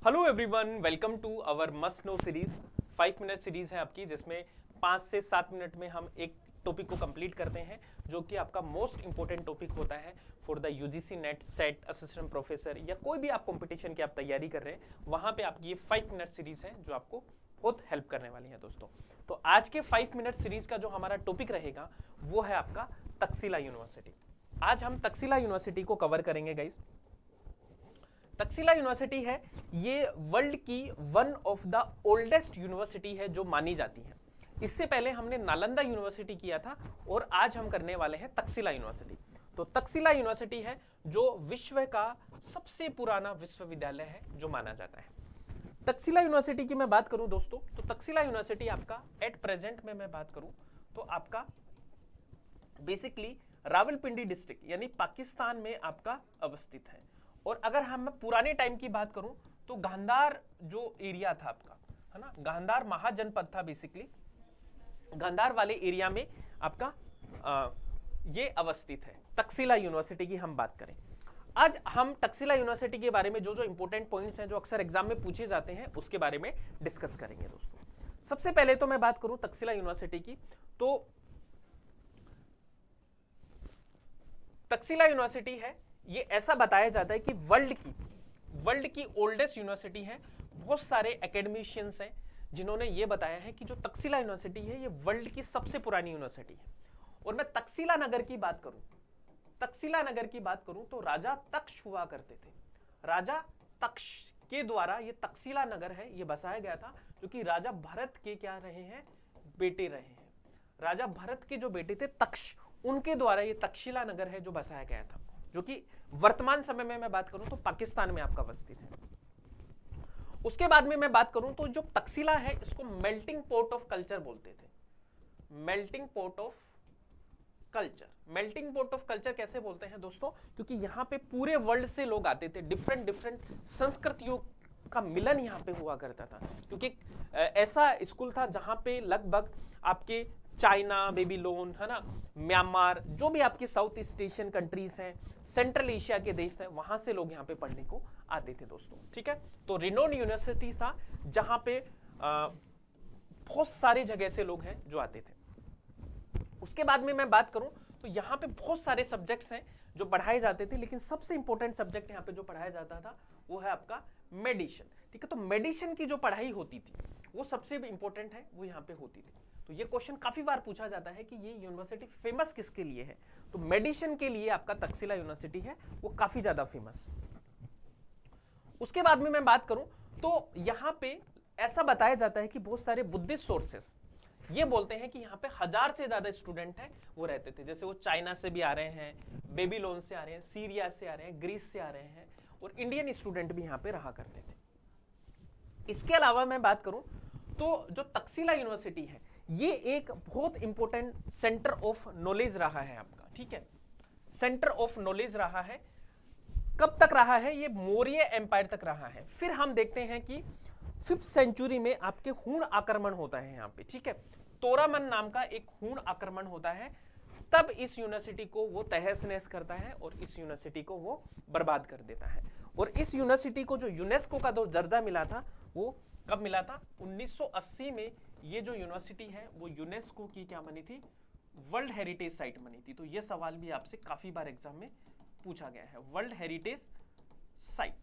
Hello everyone, welcome to our must know series. 5 minute series है आपकी, जिसमें 5 से 7 मिनट में हम एक टॉपिक को कंप्लीट करते हैं, जो कि आपका मोस्ट इंपॉर्टेंट टॉपिक होता है for the UGC net set assistant professor या कोई भी आप कंपटीशन की आप तैयारी कर रहे हैं, वहां पे आपकी ये 5 मिनट सीरीज है जो आपको बहुत हेल्प करने वाली है दोस्तों। तो आज के 5 मिनट सीरीज का जो हमारा टॉपिक रहेगा वो है आपका तक्षशिला यूनिवर्सिटी। आज हम तक्षशिला यूनिवर्सिटी को कवर करेंगे गाइस। तक्षशिला यूनिवर्सिटी है, ये वर्ल्ड की one of the oldest university है जो मानी जाती है। इससे पहले हमने नालंदा यूनिवर्सिटी किया था और आज हम करने वाले हैं तक्षशिला यूनिवर्सिटी। तो तक्षशिला यूनिवर्सिटी है जो विश्व का सबसे पुराना विश्वविद्यालय है जो माना जाता है। तक्षशिला यूनिवर्सिटी की मैं बात करूं दोस्तों, तो तक्षशिला यूनिवर्सिटी आपका एट प्रेजेंट में मैं बात करूं तो आपका बेसिकली रावलपिंडी डिस्ट्रिक्ट यानी पाकिस्तान में आपका अवस्थित है। और अगर हम पुराने टाइम की बात करूं तो गांधार जो एरिया था आपका, है ना, गांधार महाजनपद था बेसिकली। गांधार वाले एरिया में आपका ये अवस्थित है। तक्षशिला यूनिवर्सिटी की हम बात करें, आज हम तक्षशिला यूनिवर्सिटी के बारे में जो जो इंपॉर्टेंट पॉइंट्स हैं जो अक्सर एग्जाम में पूछे जाते हैं उसके बारे में डिस्कस करेंगे दोस्तों। सबसे पहले तो मैं बात करूं तक्षशिला यूनिवर्सिटी की, तो तक्षशिला यूनिवर्सिटी है, ये ऐसा बताया जाता है कि वर्ल्ड की ओल्डेस्ट यूनिवर्सिटी है। बहुत सारे एकेडमिशियंस हैं जिन्होंने ये बताया है कि जो तक्षशिला यूनिवर्सिटी है ये वर्ल्ड की सबसे पुरानी यूनिवर्सिटी है। और मैं तक्षशिला नगर की बात करूं तो राजा तक्ष हुआ करते थे। राजा तक्ष के द्वारा ये तक्षशिला नगर है ये बसाया गया था, जो कि राजा भरत के क्या रहे हैं, बेटे रहे हैं। राजा भरत के जो बेटे थे तक्ष, उनके द्वारा ये तक्षशिला नगर है जो बसाया गया था, जो कि वर्तमान समय में मैं बात करूं तो पाकिस्तान में आपका अवस्थित है। उसके बाद में मैं बात करूं तो जो तक्षशिला है इसको मेल्टिंग पॉट ऑफ कल्चर बोलते थे। मेल्टिंग पॉट ऑफ कल्चर कैसे बोलते हैं दोस्तों, क्योंकि यहां पे पूरे वर्ल्ड से लोग आते थे, डिफरेंट संस्कृतियों का मिलन यहां पे हुआ करता था। क्योंकि ऐसा स्कूल था जहां पे लगभग आपके चाइना, बेबीलोन, है ना, म्यांमार, जो भी आपके साउथ ईस्ट एशियन कंट्रीज हैं, सेंट्रल एशिया के देश हैं, वहां से लोग यहाँ पे पढ़ने को आते थे दोस्तों। ठीक है, तो रिनोन यूनिवर्सिटी था जहां पे बहुत सारे जगह से लोग हैं जो आते थे। उसके बाद में मैं बात करूं तो यहाँ पे बहुत सारे सब्जेक्ट्स हैं जो पढ़ाए जाते थे, लेकिन सबसे इंपॉर्टेंट सब्जेक्ट यहाँ पे जो पढ़ाया जाता था वो है आपका मेडिसिन। ठीक है, तो मेडिसिन की जो पढ़ाई होती थी वो सबसे इंपॉर्टेंट है, वो यहाँ पे होती थी। तो ये क्वेश्चन काफी बार पूछा जाता है कि ये यूनिवर्सिटी फेमस किसके लिए है, तो मेडिसिन के लिए आपका तक्षशिला यूनिवर्सिटी है वो काफी ज्यादा फेमस। उसके बाद में मैं बात करूं तो यहाँ पे ऐसा बताया जाता है कि बहुत सारे बुद्धिस्ट सोर्सेस ये बोलते हैं कि यहाँ पे 1000 से ज्यादा स्टूडेंट हैं वो रहते थे। जैसे वो चाइना से भी आ रहे हैं, बेबीलोन से आ रहे हैं, सीरिया से आ रहे हैं, ग्रीस से आ रहे हैं, और इंडियन स्टूडेंट भी यहाँ पे रहा करते थे। इसके अलावा मैं बात करूं तो जो तक्षशिला यूनिवर्सिटी है ये एक बहुत इंपॉर्टेंट सेंटर ऑफ नॉलेज रहा है आपका। ठीक है, सेंटर ऑफ नॉलेज रहा है। कब तक रहा है, ये मौर्य एम्पायर तक रहा है। फिर हम देखते हैं कि 5th सेंचुरी में आपके हूण आक्रमण होता है यहाँ पे। ठीक है, तोरामन नाम का एक हूण आक्रमण होता है, तब इस यूनिवर्सिटी को वो तहस नहस करता है और इस यूनिवर्सिटी को वो बर्बाद कर देता है। और इस यूनिवर्सिटी को जो यूनेस्को का जो दर्जा मिला था वो कब मिला था, 1980 में ये जो यूनिवर्सिटी है वो यूनेस्को की क्या बनी थी, वर्ल्ड हेरिटेज साइट बनी थी। तो ये सवाल भी आपसे काफी बार एग्जाम में पूछा गया है, वर्ल्ड हेरिटेज साइट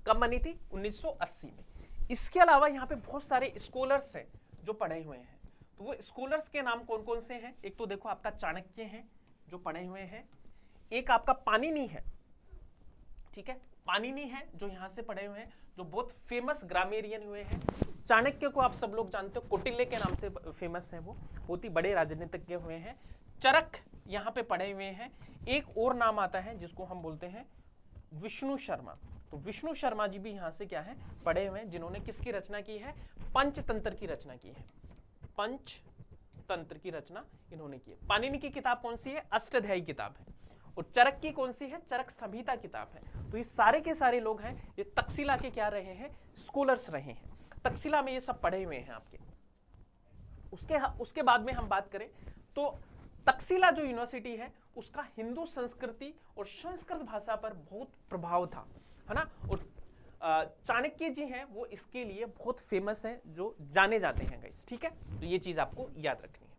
कब बनी थी, 1980 में। इसके अलावा यहाँ पे बहुत सारे स्कॉलर्स हैं जो पढ़े हुए हैं। तो वो स्कॉलर्स के नाम कौन कौन से हैं, एक तो देखो आपका चाणक्य है जो पढ़े हुए हैं, एक आपका पाणिनि है। ठीक है, पाणिनि है जो यहाँ से पढ़े हुए हैं, जो बहुत फेमस ग्रामेरियन हुए हैं। चाणक्य को आप सब लोग जानते हो, कौटिल्य के नाम से फेमस है, वो बहुत ही बड़े राजनीतिज्ञ हुए हैं। चरक यहाँ पे पढ़े हुए हैं। एक और नाम आता है जिसको हम बोलते हैं विष्णु शर्मा। तो विष्णु शर्मा जी भी यहाँ से क्या है, पढ़े हुए हैं, जिन्होंने किसकी रचना की है, पंचतंत्र की रचना की है। पंचतंत्र की रचना इन्होंने की है। पाणिनि की किताब कौन सी है, अष्टाध्यायी किताब है। और चरक की कौन सी है, चरक संहिता किताब है। तो ये सारे के सारे लोग हैं ये तक्षशिला के क्या रहे हैं, स्कॉलर्स रहे हैं। तक्षशिला में ये सब पढ़े हुए हैं आपके। उसके बाद में हम बात करें तो तक्षशिला जो यूनिवर्सिटी है उसका हिंदू संस्कृति और संस्कृत भाषा पर बहुत प्रभाव था, है ना। और चाणक्य जी हैं वो इसके लिए बहुत फेमस हैं, जो जाने जाते हैं गाइस, ठीक है। तो ये चीज आपको याद रखनी है।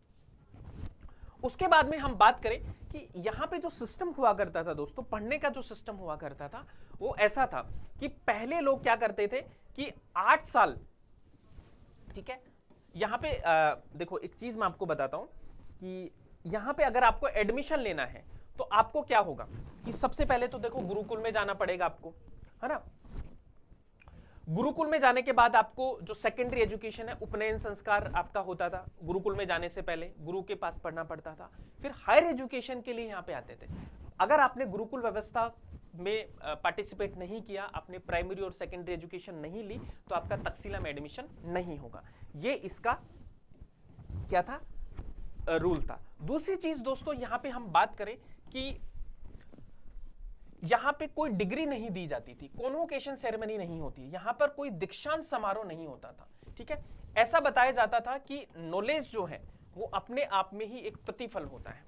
उसके बाद में हम बात करें कि यहाँ पे जो सिस्टम हुआ करता था दोस्तों, पढ़ने का जो सिस्टम हुआ करता था वो ऐसा था कि पहले लोग क्या करते थे कि 8 साल, ठीक है। यहाँ पे देखो एक चीज मैं आपको बताता हूं कि यहाँ पे अगर आपको एडमिशन लेना है तो आपको क्या होगा कि सबसे पहले तो देखो गुरुकुल में जाना पड़ेगा आपको, है ना। गुरुकुल में जाने के बाद आपको जो सेकेंडरी एजुकेशन है, उपनयन संस्कार आपका होता था। गुरुकुल में जाने से पहले गुरु के पास पढ़ना पड़ता था। फिर हायर एजुकेशन के लिए यहाँ पे आते थे। अगर आपने गुरुकुल व्यवस्था में पार्टिसिपेट नहीं किया, आपने प्राइमरी और सेकेंडरी एजुकेशन नहीं ली, तो आपका तक्षशिला में एडमिशन नहीं होगा। ये इसका क्या था, रूल था। दूसरी चीज दोस्तों, यहां पे हम बात करें कि यहां पे कोई डिग्री नहीं दी जाती थी, कॉन्वोकेशन सेरेमनी नहीं होती, यहां पर कोई दीक्षांत समारोह नहीं होता था, ठीक है। ऐसा बताया जाता था कि नॉलेज जो है वो अपने आप में ही एक प्रतिफल होता है।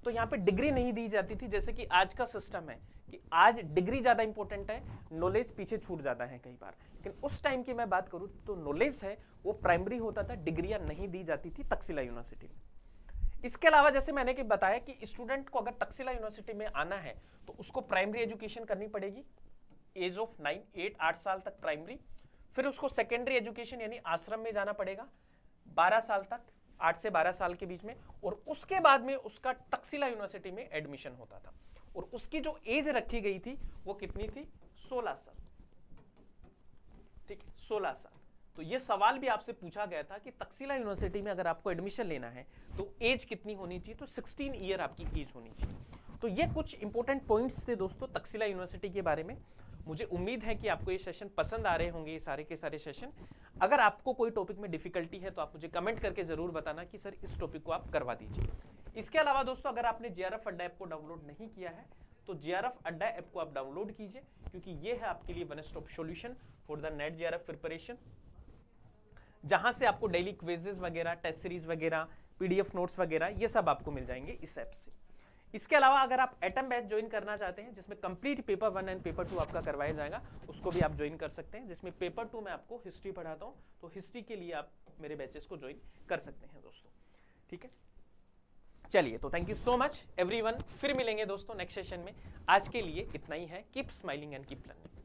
तो यहां पे डिग्री नहीं दी जाती थी, जैसे कि आज का सिस्टम है कि आज डिग्री ज्यादा इंपॉर्टेंट है, नॉलेज पीछे छूट जाता है कई बार। लेकिन उस टाइम की मैं बात करूं तो नॉलेज है वो प्राइमरी होता था, डिग्रियां नहीं दी जाती थी तक्षशिला यूनिवर्सिटी में। इसके अलावा जैसे मैंने कि बताया कि स्टूडेंट को अगर तक्षशिला यूनिवर्सिटी में आना है तो उसको प्राइमरी एजुकेशन करनी पड़ेगी, एज ऑफ 8 साल तक प्राइमरी। फिर उसको सेकेंडरी एजुकेशन यानी आश्रम में जाना पड़ेगा 12 साल तक, 8 से 12 साल के बीच में, और उसके बाद में उसका तक्षशिला यूनिवर्सिटी में एडमिशन होता था। और उसकी जो एज रखी गई थी वो कितनी थी, 16 साल, ठीक है, 16 साल। तो ये सवाल भी आपसे पूछा गया था कि तक्षशिला यूनिवर्सिटी में अगर आपको एडमिशन लेना है तो एज कितनी होनी चाहिए, तो 16 ईयर आपकी एज होनी चाहिए। तो ये कुछ इंपॉर्टेंट पॉइंट्स थे दोस्तों तक्षशिला यूनिवर्सिटी के बारे में। मुझे उम्मीद है कि आपको ये सेशन पसंद आ रहे होंगे, ये सारे के सारे सेशन। अगर आपको कोई टॉपिक में डिफिकल्टी है तो आप मुझे कमेंट करके जरूर बताना कि सर इस टॉपिक को आप करवा दीजिए। इसके अलावा दोस्तों, अगर आपने JRF अड्डा ऐप को डाउनलोड नहीं किया है तो JRF अड्डा ऐप को आप डाउनलोड कीजिए, क्योंकि ये है आपके लिए one stop solution for the net JRF preparation, जहां से आपको डेली क्विजेस वगैरह, टेस्ट सीरीज वगैरह, PDF नोट्स वगैरह ये सब आपको मिल जाएंगे इस ऐप से। इसके अलावा अगर आप एटम बैच ज्वाइन करना चाहते हैं जिसमें कंप्लीट पेपर 1 एंड पेपर 2 आपका करवाया जाएगा, उसको भी आप ज्वाइन कर सकते हैं, जिसमें पेपर 2 में आपको हिस्ट्री पढ़ाता हूं, तो हिस्ट्री के लिए आप मेरे बैचेस को ज्वाइन कर सकते हैं दोस्तों, ठीक है। चलिए, तो thank you so much everyone, फिर मिलेंगे दोस्तों नेक्स्ट सेशन में। आज के लिए इतना ही है। Keep smiling and keep learning.